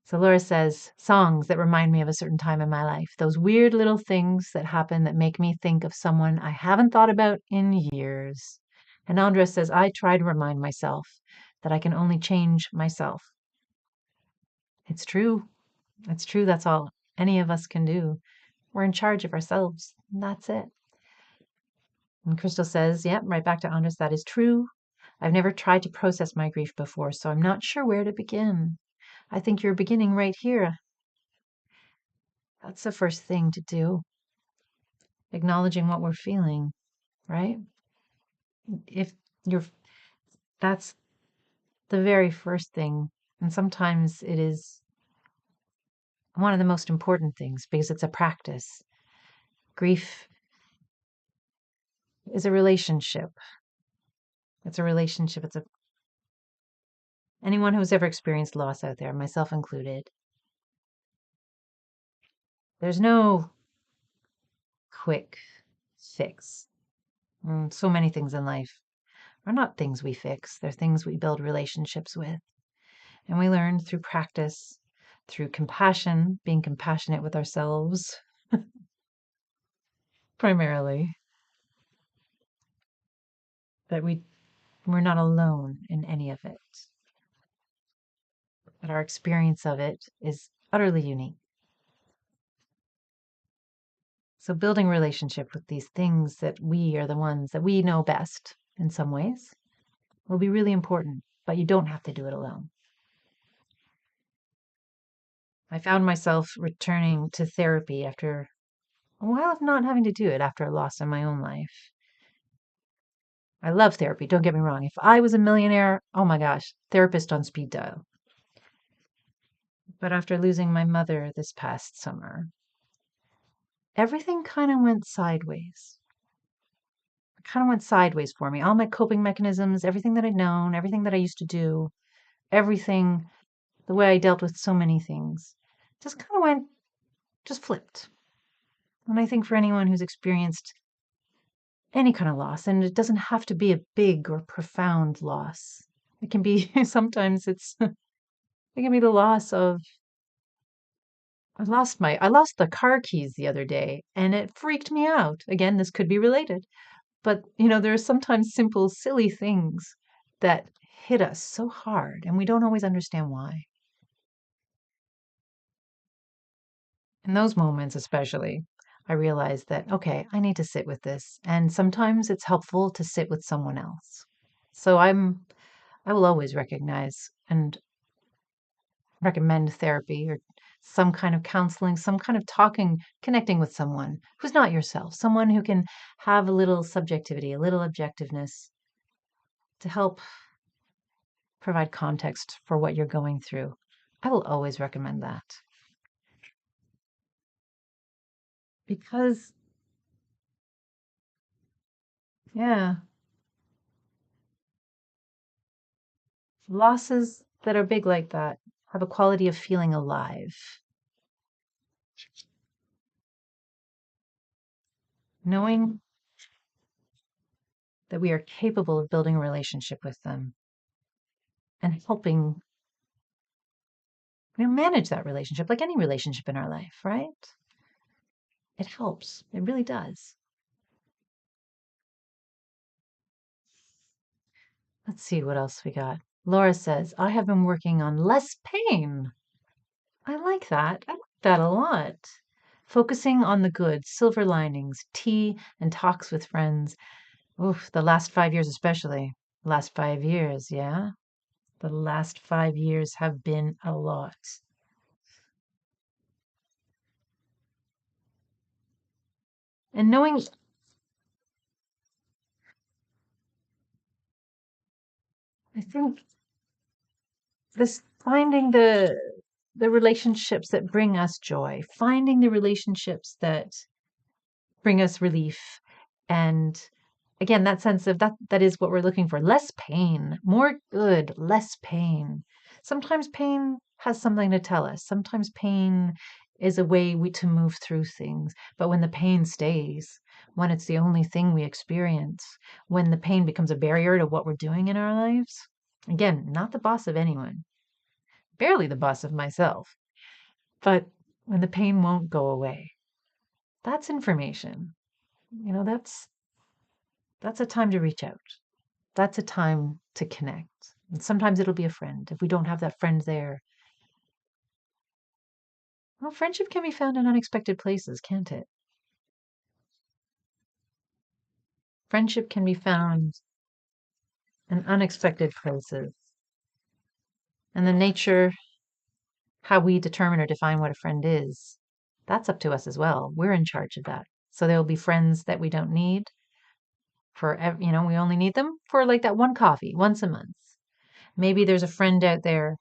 So Laura says, songs that remind me of a certain time in my life. Those weird little things that happen that make me think of someone I haven't thought about in years. And Andres says, I try to remind myself that I can only change myself. It's true. It's true. That's all any of us can do. We're in charge of ourselves. And that's it. And Crystal says, yep, right back to Andres. That is true. I've never tried to process my grief before, so I'm not sure where to begin. I think you're beginning right here. That's the first thing to do. Acknowledging what we're feeling, right? That's the very first thing. And sometimes it is one of the most important things because it's a practice. Grief is a relationship. It's a relationship. Anyone who's ever experienced loss out there, myself included, there's no quick fix. So many things in life are not things we fix. They're things we build relationships with. And we learn through practice, through compassion, being compassionate with ourselves, primarily, that we're not alone in any of it. That our experience of it is utterly unique. So building relationship with these things that we are the ones that we know best in some ways will be really important, but you don't have to do it alone. I found myself returning to therapy after a while of not having to do it after a loss in my own life. I love therapy, don't get me wrong. If I was a millionaire, oh my gosh, therapist on speed dial. But after losing my mother this past summer, everything kind of went sideways. It kind of went sideways for me. All my coping mechanisms, everything that I'd known, everything that I used to do, everything, the way I dealt with so many things, just flipped. And I think for anyone who's experienced any kind of loss, and it doesn't have to be a big or profound loss. It can be, sometimes it can be the loss of, I lost the car keys the other day and it freaked me out. Again, this could be related, but there are sometimes simple, silly things that hit us so hard and we don't always understand why. In those moments, especially, I realized that, okay, I need to sit with this. And sometimes it's helpful to sit with someone else. So I will always recognize and recommend therapy or some kind of counseling, some kind of talking, connecting with someone who's not yourself, someone who can have a little subjectivity, a little objectiveness to help provide context for what you're going through. I will always recommend that. Because, yeah, Losses that are big like that have a quality of feeling alive, knowing that we are capable of building a relationship with them and helping manage that relationship like any relationship in our life, right? It helps. It really does. Let's see what else we got. Laura says, I have been working on less pain. I like that. I like that a lot. Focusing on the good, silver linings, tea and talks with friends. Oof, the last 5 years especially. Last 5 years, yeah. The last 5 years have been a lot. And knowing, I think this finding the relationships that bring us joy, finding the relationships that bring us relief, and again that sense of that is what we're looking for. Less pain, more good, less pain. Sometimes pain has something to tell us. Sometimes pain is a way to move through things. But when the pain stays, when it's the only thing we experience, when the pain becomes a barrier to what we're doing in our lives, again, not the boss of anyone, barely the boss of myself, but when the pain won't go away, that's information. You know, that's a time to reach out. That's a time to connect. And sometimes it'll be a friend. If we don't have that friend there, well, friendship can be found in unexpected places, can't it? Friendship can be found in unexpected places. And the nature, how we determine or define what a friend is, that's up to us as well. We're in charge of that. So there will be friends that we don't need we only need them for like that one coffee once a month. Maybe there's a friend out there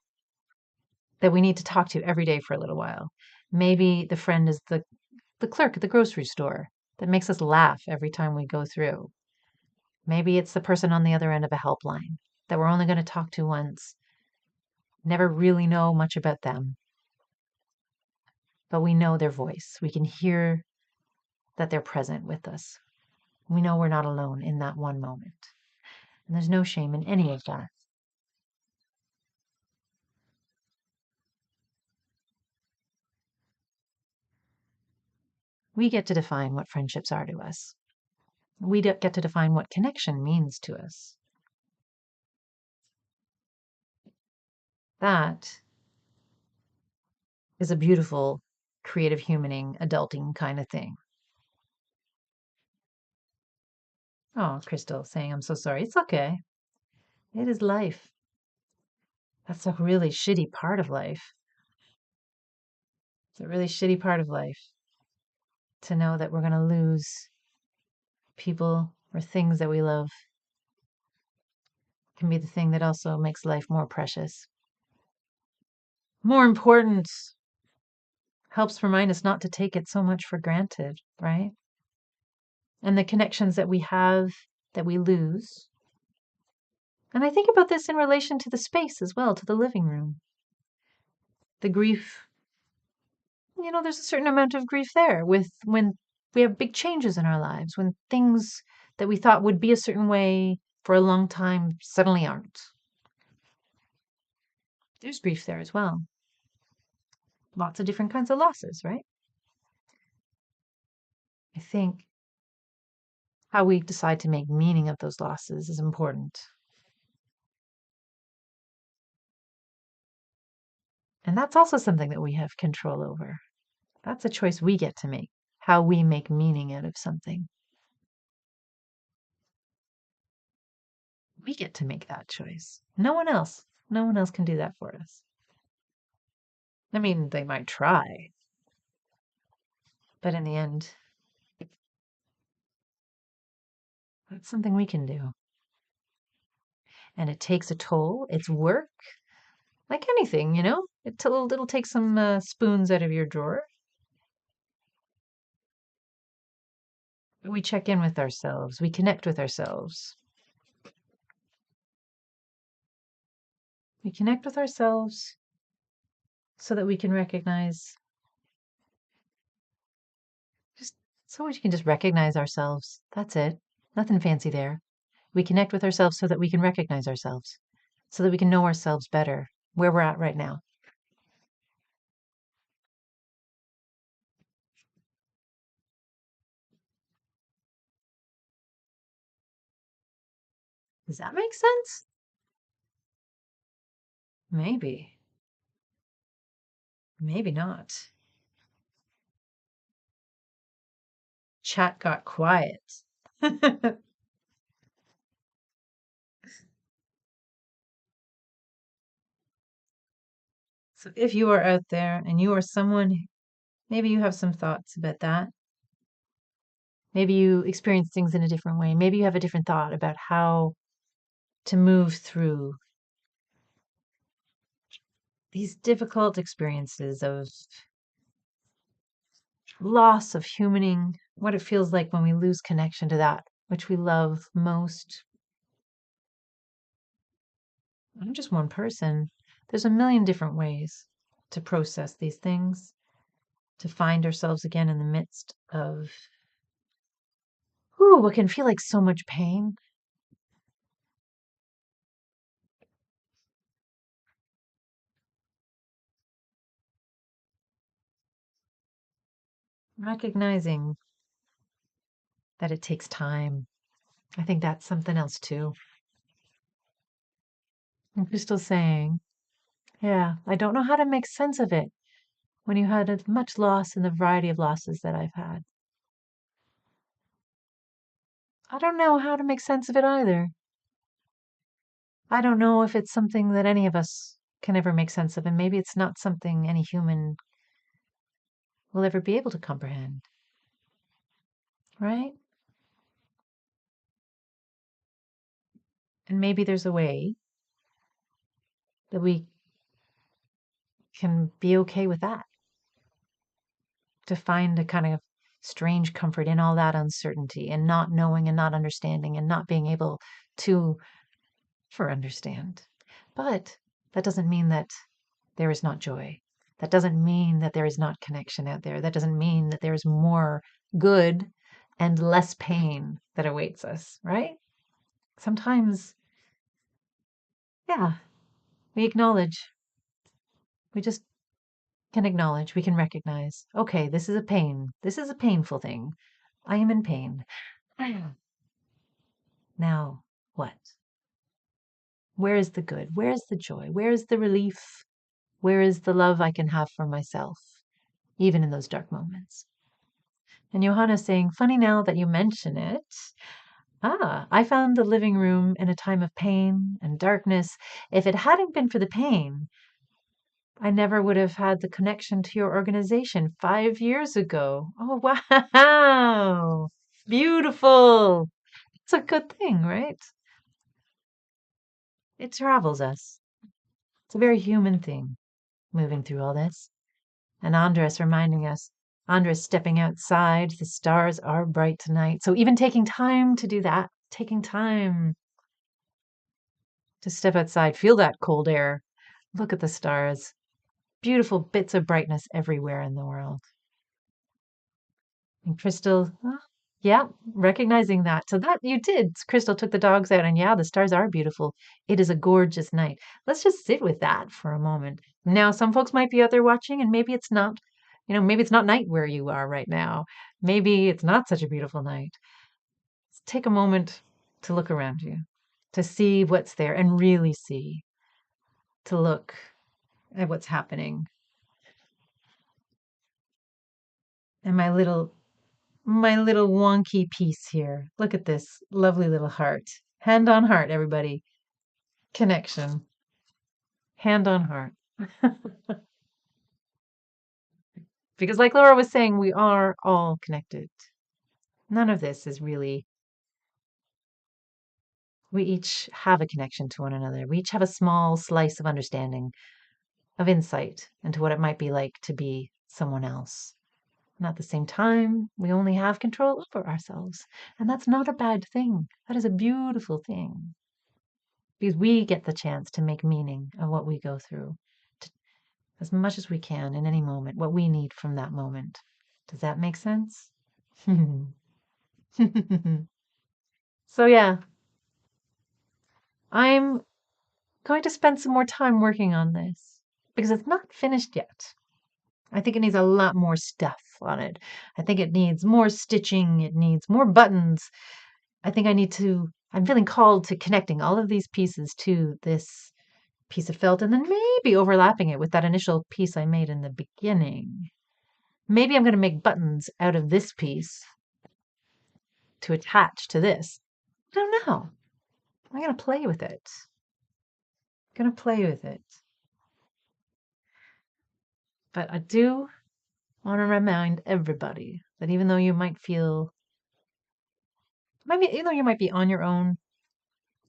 that we need to talk to every day for a little while. Maybe the friend is the clerk at the grocery store that makes us laugh every time we go through. Maybe it's the person on the other end of a helpline that we're only going to talk to once, never really know much about them, but we know their voice. We can hear that they're present with us. We know we're not alone in that one moment. And there's no shame in any of that. We get to define what friendships are to us. We get to define what connection means to us. That is a beautiful, creative, humaning, adulting kind of thing. Oh, Crystal saying, I'm so sorry. It's okay. It is life. That's a really shitty part of life. It's a really shitty part of life to know that we're going to lose people or things that we love. Can be the thing that also makes life more precious. More important, helps remind us not to take it so much for granted, right? And the connections that we have that we lose. And I think about this in relation to the space as well, to the living room. The grief, there's a certain amount of grief there with when we have big changes in our lives, when things that we thought would be a certain way for a long time suddenly aren't. There's grief there as well. Lots of different kinds of losses, right? I think how we decide to make meaning of those losses is important. And that's also something that we have control over. That's a choice we get to make, how we make meaning out of something. We get to make that choice. No one else. No one else can do that for us. I mean, they might try, but in the end, that's something we can do. And it takes a toll. It's work, like anything, It'll take some spoons out of your drawer. We check in with ourselves. We connect with ourselves. We connect with ourselves so that we can recognize, just so we can just recognize ourselves. That's it. Nothing fancy there. We connect with ourselves so that we can recognize ourselves, so that we can know ourselves better, where we're at right now. Does that make sense? Maybe. Maybe not. Chat got quiet. So if you are out there and you are someone, maybe you have some thoughts about that. Maybe you experience things in a different way. Maybe you have a different thought about how to move through these difficult experiences of loss, of humaning, what it feels like when we lose connection to that which we love most. I'm just one person. There's a million different ways to process these things, to find ourselves again in the midst of what can feel like so much pain. Recognizing that it takes time. I think that's something else too. And Crystal's saying, yeah, I don't know how to make sense of it when you had as much loss and the variety of losses that I've had. I don't know how to make sense of it either. I don't know if it's something that any of us can ever make sense of, and maybe it's not something any human will ever be able to comprehend, right? And maybe there's a way that we can be okay with that, to find a kind of strange comfort in all that uncertainty and not knowing and not understanding and not being able to understand. But that doesn't mean that there is not joy. That doesn't mean that there is not connection out there. That doesn't mean that there is more good and less pain that awaits us, right? Sometimes, yeah, we acknowledge. We just can acknowledge. We can recognize, okay, this is a pain. This is a painful thing. I am in pain. Now, what? Where is the good? Where is the joy? Where is the relief? Where is the love I can have for myself, even in those dark moments? And Johanna's saying, funny now that you mention it. I found the living room in a time of pain and darkness. If it hadn't been for the pain, I never would have had the connection to your organization 5 years ago. Oh, wow. Beautiful. It's a good thing, right? It travels us. It's a very human thing, moving through all this. And Andres reminding us, Andres stepping outside, the stars are bright tonight. So even taking time to do that, taking time to step outside, feel that cold air, look at the stars, beautiful bits of brightness everywhere in the world. And Crystal, yeah, recognizing that. So that you did. Crystal took the dogs out, and yeah, the stars are beautiful. It is a gorgeous night. Let's just sit with that for a moment. Now, some folks might be out there watching, and maybe it's not, maybe it's not night where you are right now. Maybe it's not such a beautiful night. Let's take a moment to look around you, to see what's there and really see, to look at what's happening. And my little wonky piece here. Look at this lovely little heart. Hand on heart, everybody. Connection. Hand on heart. Because, like Laura was saying, we are all connected. None of this is really. We each have a connection to one another. We each have a small slice of understanding, of insight into what it might be like to be someone else. And at the same time, we only have control over ourselves. And that's not a bad thing. That is a beautiful thing. because we get the chance to make meaning of what we go through to, as much as we can in any moment, what we need from that moment. Does that make sense? So, yeah, I'm going to spend some more time working on this because it's not finished yet. I think it needs a lot more stuff on it. I think it needs more stitching. It needs more buttons. I think I'm feeling called to connecting all of these pieces to this piece of felt and then maybe overlapping it with that initial piece I made in the beginning. Maybe I'm going to make buttons out of this piece to attach to this. I don't know. I'm going to play with it. I'm going to play with it. But I do want to remind everybody that even though you might feel, even though you might be on your own,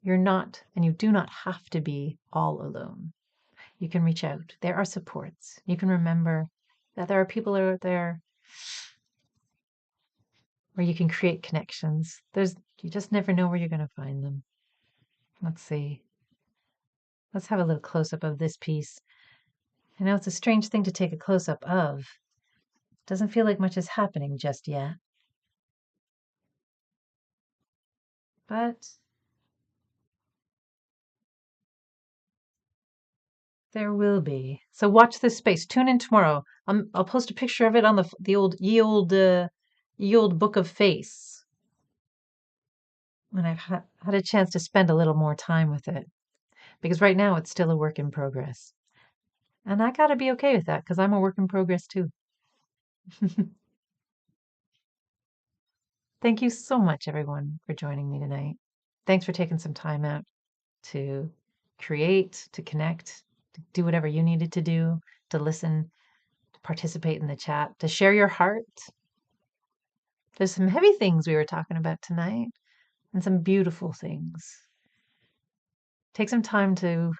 you're not, and you do not have to be all alone. You can reach out. There are supports. You can remember that there are people out there where you can create connections. You just never know where you're going to find them. Let's see. Let's have a little close up of this piece. I know it's a strange thing to take a close up of. Doesn't feel like much is happening just yet. But there will be. So watch this space. Tune in tomorrow. I'll post a picture of it on the ye old book of face when I've had a chance to spend a little more time with it. Because right now it's still a work in progress. And I gotta be okay with that because I'm a work in progress too. Thank you so much, everyone, for joining me tonight. Thanks for taking some time out to create, to connect, to do whatever you needed to do, to listen, to participate in the chat, to share your heart. There's some heavy things we were talking about tonight and some beautiful things. Take some time to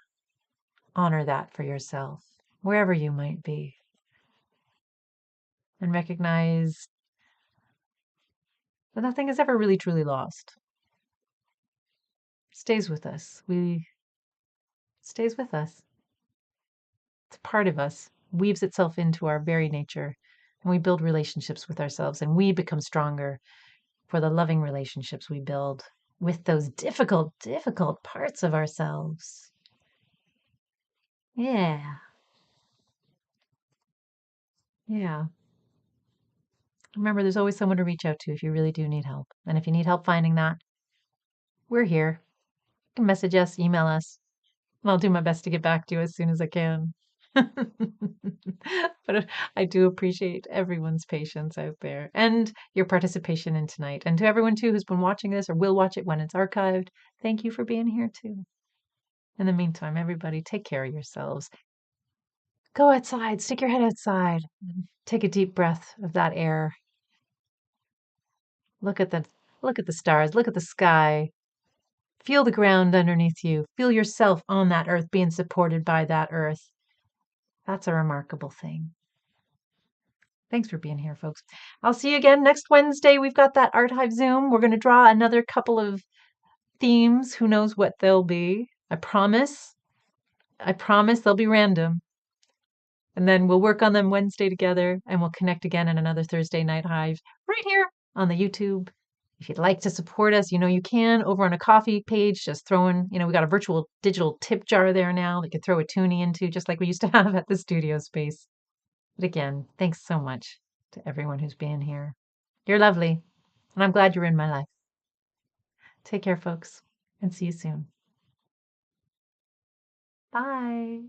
honor that for yourself, wherever you might be, and recognize that nothing is ever really truly lost. It stays with us. It stays with us. It's part of us, weaves itself into our very nature, and we build relationships with ourselves, and we become stronger for the loving relationships we build with those difficult, difficult parts of ourselves. Yeah. Yeah. Remember, there's always someone to reach out to if you really do need help. And if you need help finding that, we're here. You can message us, email us, and I'll do my best to get back to you as soon as I can. But I do appreciate everyone's patience out there and your participation in tonight. And to everyone, too, who's been watching this or will watch it when it's archived, thank you for being here, too. In the meantime, everybody, take care of yourselves. Go outside, stick your head outside, take a deep breath of that air. Look at the stars, look at the sky. Feel the ground underneath you. Feel yourself on that earth being supported by that earth. That's a remarkable thing. Thanks for being here, folks. I'll see you again next Wednesday. We've got that Art Hive Zoom. We're going to draw another couple of themes. Who knows what they'll be? I promise. I promise they'll be random. And then we'll work on them Wednesday together and we'll connect again in another Thursday Night Hive right here on the YouTube. If you'd like to support us, you can over on a coffee page, just throwing, we got a virtual digital tip jar there now that you could throw a toonie into, just like we used to have at the studio space. But again, thanks so much to everyone who's been here. You're lovely, and I'm glad you're in my life. Take care, folks, and see you soon. Bye.